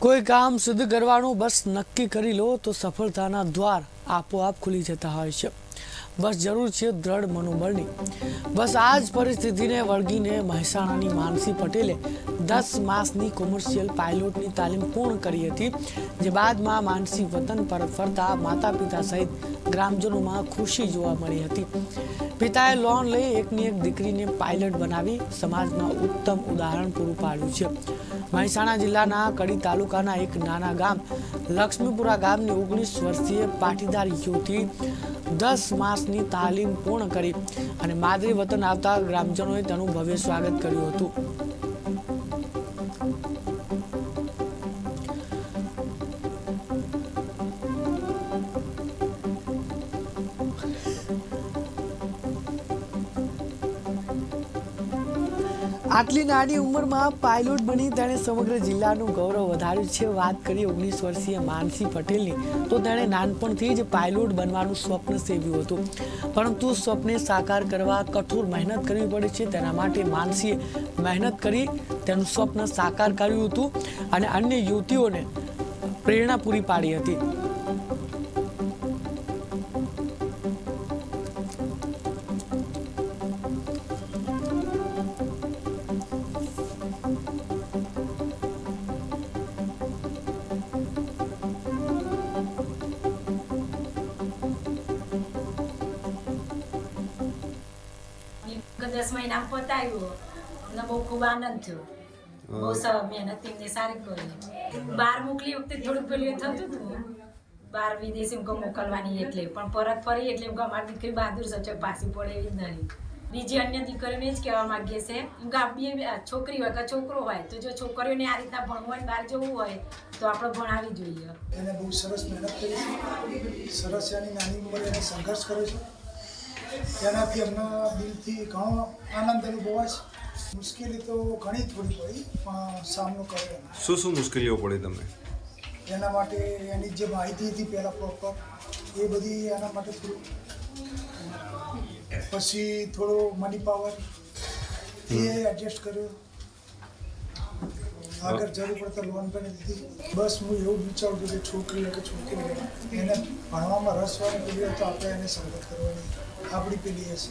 કોઈ કામ સિદ્ધ કરવાનું બસ નક્કી કરી લો તો સફળતાના દ્વાર આપોઆપ ખુલી જતા હોય છે। બસ જરૂર છે દ્રઢ મનોબળની। બસ આ જ પરિસ્થિતિને વળગીને મહેસાણાની માનસી પટેલે 10 માસની કોમર્શિયલ પાયલોટની તાલીમ પૂર્ણ કરી હતી, જે બાદમાં માનસી વતન પરત ફરતા માતા પિતા સહિત ગ્રામજનોમાં ખુશી જોવા મળી હતી। પિતાએ લોન લઈ એકની એક દીકરીને પાયલટ બનાવી સમાજમાં ઉત્તમ ઉદાહરણ પૂરું પાડ્યું છે। મહેસાણા જિલ્લાના કડી તાલુકાના એક નાના ગામ લક્ષ્મીપુરા ગામની 19 વર્ષીય પાટીદાર યુવતી 10 માસની તાલીમ પૂર્ણ કરી અને માદરી વતન આવતા ગ્રામજનોએ તેનું ભવ્ય સ્વાગત કર્યું હતું। આટલી નાની ઉંમરમાં પાયલોટ બની તેણે સમગ્ર જિલ્લાનું ગૌરવ વધાર્યું છે। વાત કરીએ 19 વર્ષીય માનસી પટેલની, તો તેણે નાનપણથી જ પાયલોટ બનવાનું સ્વપ્ન સેવ્યું હતું, પરંતુ સ્વપ્ને સાકાર કરવા કઠોર મહેનત કરવી પડે છે। તેના માટે માનસીએ મહેનત કરી તેનું સ્વપ્ન સાકાર કર્યું હતું અને અન્ય યુવતીઓને પ્રેરણા પૂરી પાડી હતી। दस महीना पतायो ने बहु खूब आनंद थयो। बहु मेहनत ने सारी करी। बार मोकली वखते थोड़ું પેલું થતું હતું, બાર વિદેશી કો મોકલવાની એટલે પણ પરત ફરી એટલે અમારી દીકરી બહાદુર સચક પાછી પડે એવી નહીં। બીજી અન્ય દીકરીઓને જ કહેવા માંગીએ છે કે છોકરી હોય કે છોકરો હોય તો જો છોકરીઓને આ રીતના ભણવું બહાર જવું હોય તો આપણે ભણાવી જોઈએ। એને બહુ સરસ મહેનત કરી છે, સરસ એની નાની ઉંમરે એને સંઘર્ષ કર્યો છે, તેનાથી અમને દિલથી ઘણો આનંદ અનુભવાય છે। મુશ્કેલી તો ઘણી થોડી પડી પણ સામનો કર્યો। શું મુશ્કેલીઓ પડી તમે? એના માટે એની જે માહિતી હતી પહેલાં પ્રોપર એ બધી એના માટે થોડું, પછી થોડો મની પાવર એ એડજસ્ટ કર્યો, આગળ જરૂર પડતા લોન પણ દીધી। બસ હું એવું વિચારું છું કે છોકરી હોય કે છોકરી હોય એને ભણવામાં રસ વાળી પેલી હોય તો આપણે એને સંગત કરવાની આપણી પેલી હશે।